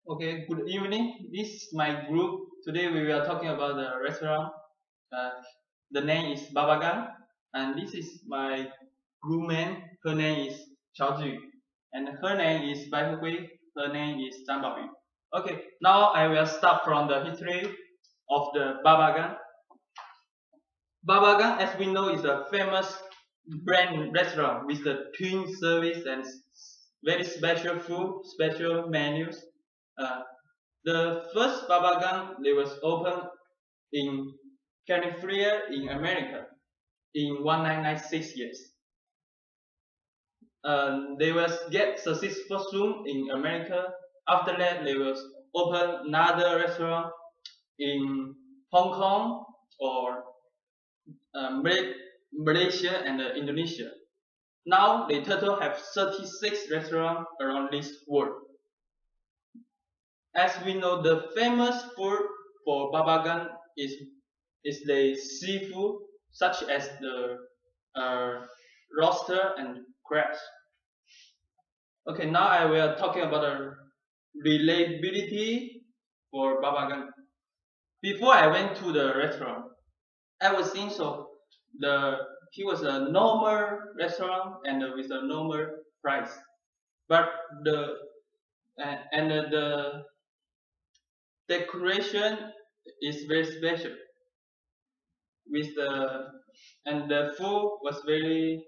Okay, good evening. This is my group. Today we are talking about the restaurant. Uh, the name is Babagang, and this is my groomman. Her name is Chao Ju, and her name is Bai Hui. Her name is Zhang Baoyu. Okay, now I will start from the history of the Babagang. Babagang, as we know, is a famous brand restaurant with the twin service and very special food, special menus. Uh, the first Babagang they was opened in California in America in 1996 years. They was get successful soon in America. After that, they was open another restaurant in Hong Kong or Malaysia and Indonesia. Now they total have 36 restaurants around this world. As we know, the famous food for Babagan is the seafood, such as the lobster and crabs. Okay, now I will talking about the reliability for Babagan. Before I went to the restaurant, I was thinking so. He was a normal restaurant and with a normal price, but the decoration is very special with the food was very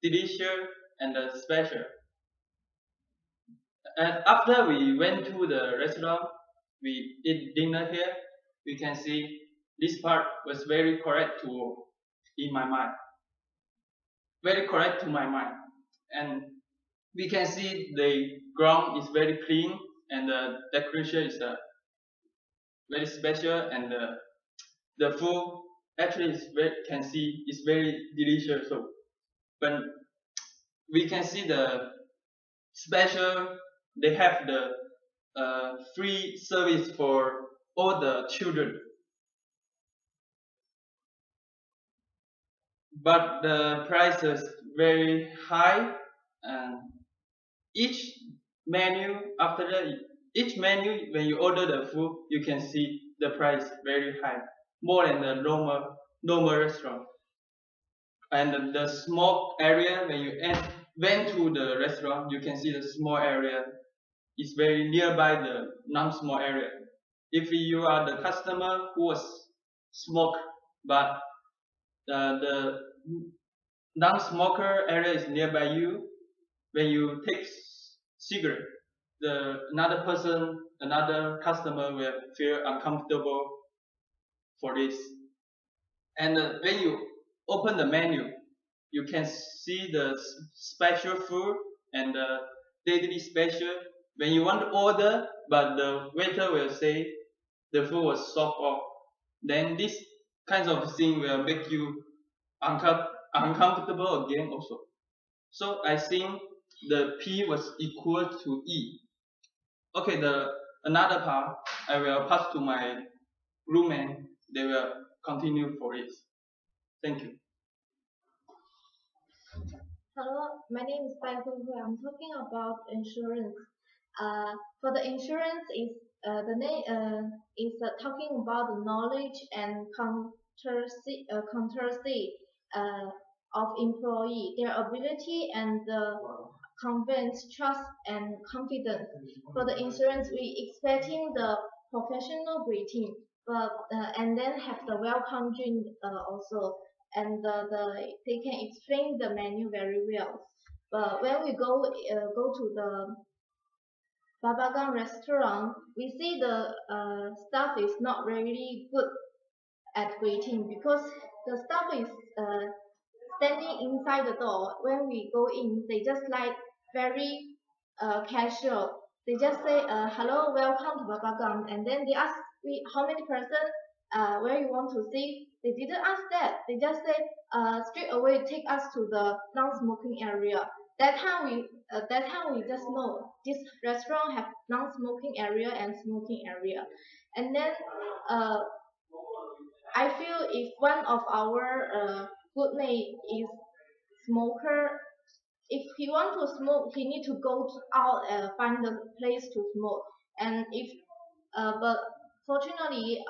delicious and special. And after we went to the restaurant, we eat dinner here. We can see this part was very correct to in my mind, very correct to my mind, and we can see the ground is very clean and the decoration is very special and the food actually is very, can see is very delicious. So when we can see the special, they have the free service for all the children, but the price is very high and each menu after that each menu when you order the food you can see the price very high, more than the normal restaurant. And the small area when you went to the restaurant you can see the small area is very nearby the non-small area. If you are the customer who was smoke but the non-smoker area is nearby you, when you take cigarette the another customer will feel uncomfortable for this. And when you open the menu, you can see the special food and the daily special. When you want to order, but the waiter will say the food was soft off, then this kinds of thing will make you uncomfortable again also. So I think the P was equal to E. Okay, the another part I will pass to my groomman. They will continue for it. Thank you. Hello, my name is Bai Hui Hui. I'm talking about insurance. For the insurance is the name is talking about the knowledge and courtesy of employee, their ability and the convince trust and confidence. For the insurance, we expecting the professional greeting, but and then have the welcome drink also, and they can explain the menu very well. But when we go to the Babagan restaurant, we see the staff is not really good at greeting because the staff is standing inside the door. When we go in, they just like very casual. They just say hello, welcome to Babagang, and then they ask we how many person where you want to see. They didn't ask that. They just say straight away take us to the non-smoking area. That time we just know this restaurant have non-smoking area and smoking area, and then uh, I feel if one of our good mate is smoker, if he want to smoke, he need to go out and find a place to smoke. And if but fortunately,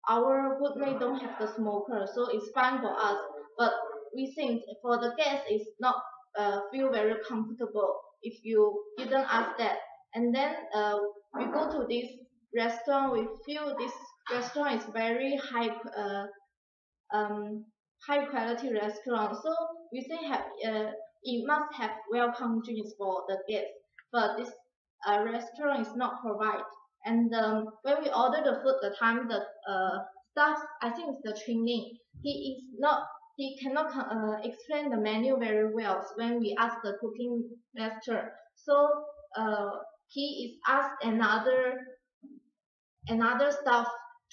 our groupmate don't have the smoker, so it's fine for us. But we think for the guest, it's not feel very comfortable if you didn't ask that. And then we go to this restaurant. We feel this restaurant is very um, high quality restaurant. So we think it must have welcome drinks for the guests. But this restaurant is not provide. And when we order the food, the time the staff, I think it's the training. He cannot explain the menu very well when we ask the cooking master. So uh, he is asked another staff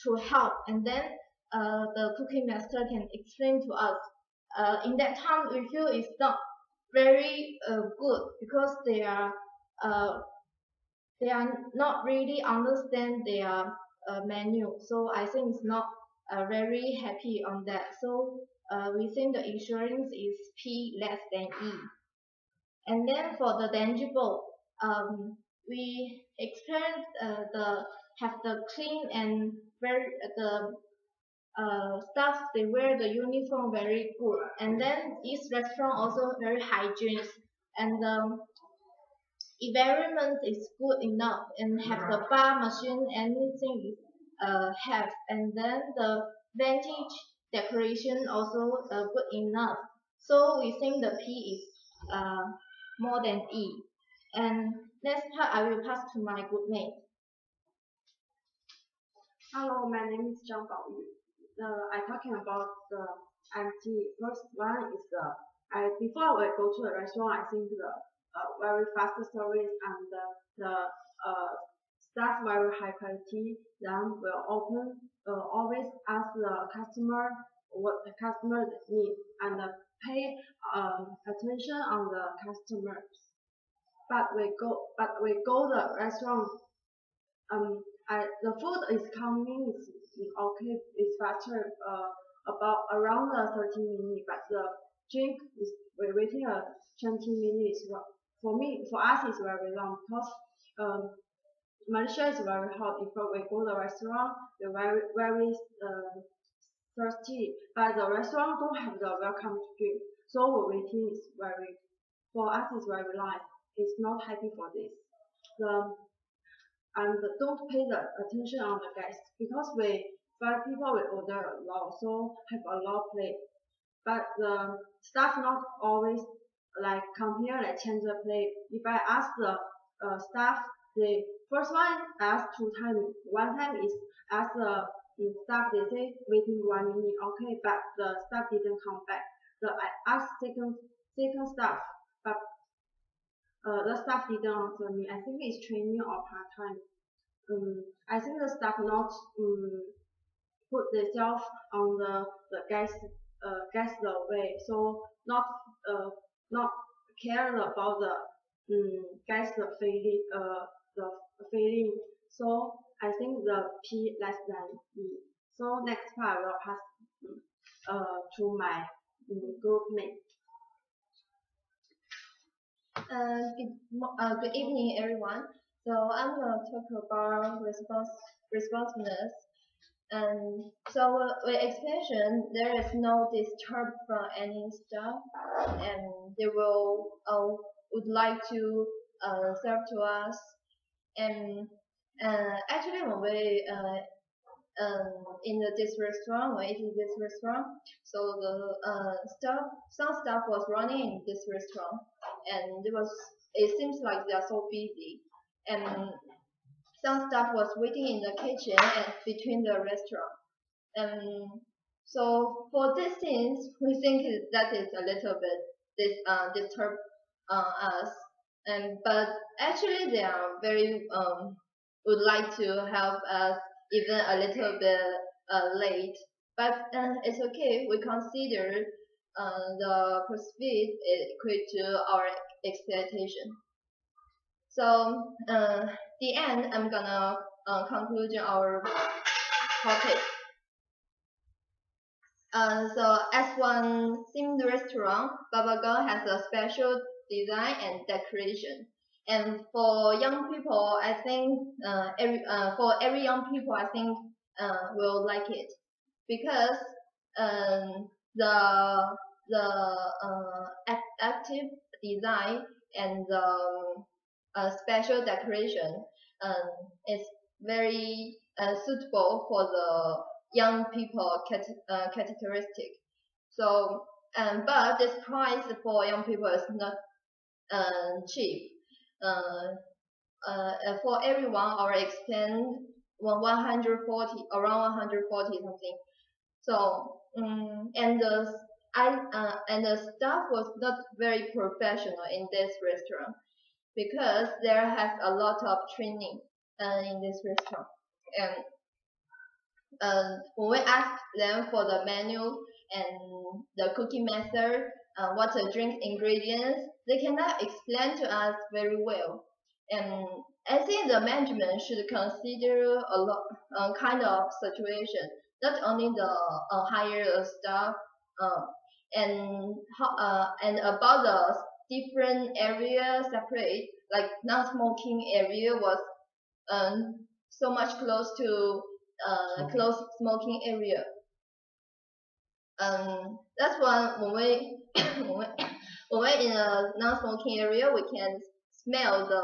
to help, and then the cooking master can explain to us. In that time, we feel it's not very good because uh, they are not really understand their menu. So I think it's not very happy on that. So we think the insurance is P less than E. And then for the tangible, we experience the have the clean and very the staff they wear the uniform very good. And then this restaurant also very hygienic, and environment is good enough, and have the bar machine, anything is have. And then the vintage decoration also good enough. So we think the P is more than E. And next part I will pass to my good mate. Hello, my name is Zhang Baoyu. I'm talking about the MT. First one is before we go to the restaurant, I think the very fast service and the staff very high quality. Then we'll always ask the customer what the customer needs and pay attention on the customers. But we go the restaurant. The food is coming is okay. It's faster. About around 30 minutes, but the drink is we're waiting 20 minutes. For us, it's very long because Malaysia is very hot. If we go to the restaurant, we're very thirsty. But the restaurant don't have the welcome drink, so we're waiting is very for us is very long. It's not happy for this. And don't pay the attention on the guests because five people will order a lot, so have a lot plate. But the staff not always like come here like change the plate. If I ask the staff, the first one ask 2 times. One time is ask the staff, they say waiting 1 minute, okay, but the staff didn't come back. I asked second staff, but the staff didn't answer me. I think it's training or part time. I think the staff not put themselves on the guest way, so not care about the guest feeling the feeling. So I think the P less than E. So next part I will pass to my group mate. Good evening, everyone. So I'm going to talk about responsiveness. And so with expansion, there is no disturb from any staff, and they would like to serve to us. And actually, when we in this restaurant, when eating this restaurant, so the some staff was running in this restaurant, and it seems like they are so busy, and some staff was waiting in the kitchen and between the restaurant. And so for these things, we think that is a little bit disturb us. And but actually, they are very would like to help us even a little bit late. But it's okay. We consider the proceed equal to our expectation. So the end, I'm gonna conclude our topic. So as one themed restaurant, Baba Gong has a special design and decoration. And for young people, I think for every young people, I think will like it because um, the active design and the special decoration um, is very suitable for the young people characteristic. So, but this price for young people is not cheap. For everyone, our expense 140 around 140 something. So, and the staff was not very professional in this restaurant because there has a lot of training in this restaurant. And when we asked them for the menu and the cooking method, what the drink ingredients, they cannot explain to us very well. And I think the management should consider a lot kind of situation, not only the hire staff, uh, and about the different area separate, like non-smoking area was so much close to close smoking area. That's why when we when we're in a non-smoking area, we can smell the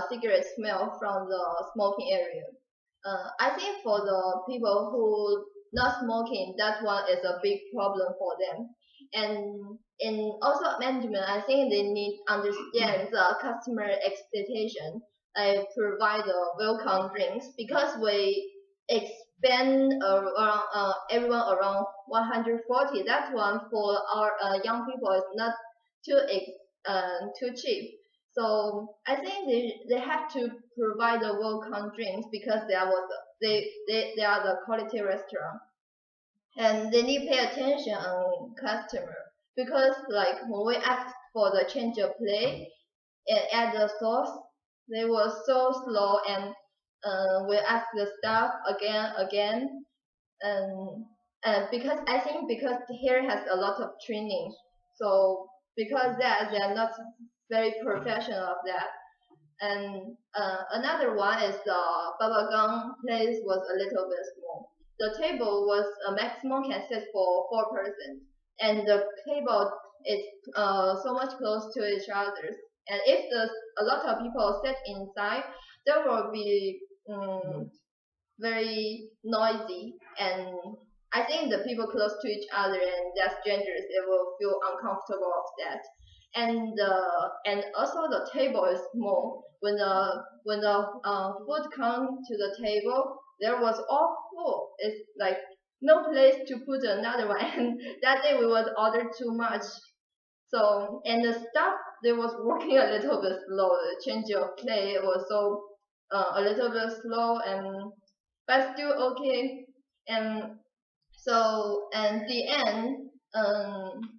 cigarette smell from the smoking area. I think for the people who not smoking, that one is a big problem for them. And also management, I think they need understand the customer expectation. I provide the welcome drinks because we expand around everyone around 140. That one for our young people is not too cheap. So I think they have to provide the welcome drinks because they are the quality restaurant, and they need pay attention on customer because like when we asked for the change of plate and add the sauce, they were so slow, and we asked the staff again, and because I think because here has a lot of training, so because that they are not very professional of that. And another one is the bubblegum place was a little bit small. The table was a maximum can sit for 4 persons, and the table is so much close to each other. And if a lot of people sit inside, there will be very noisy, and I think the people close to each other and they're strangers, they will feel uncomfortable of that. And also the table is small. When the food come to the table, there was all full. It's like no place to put another one. And that day we was ordered too much. So and the staff they was working a little bit slow. The change of plate was so a little bit slow, and but still okay. And so and the end,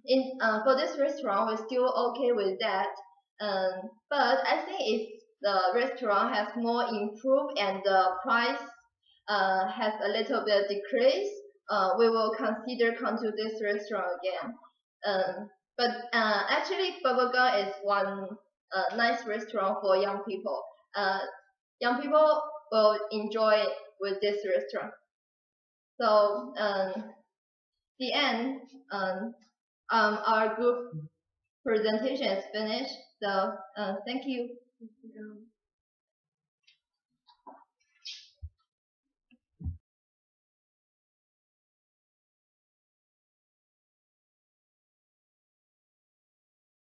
in for this restaurant, we're still okay with that. But I think if the restaurant has more improved and the price has a little bit decreased, we will consider come to this restaurant again. But actually, Bubblegum is one nice restaurant for young people. Young people will enjoy with this restaurant. So the end, our group presentation is finished. So thank you.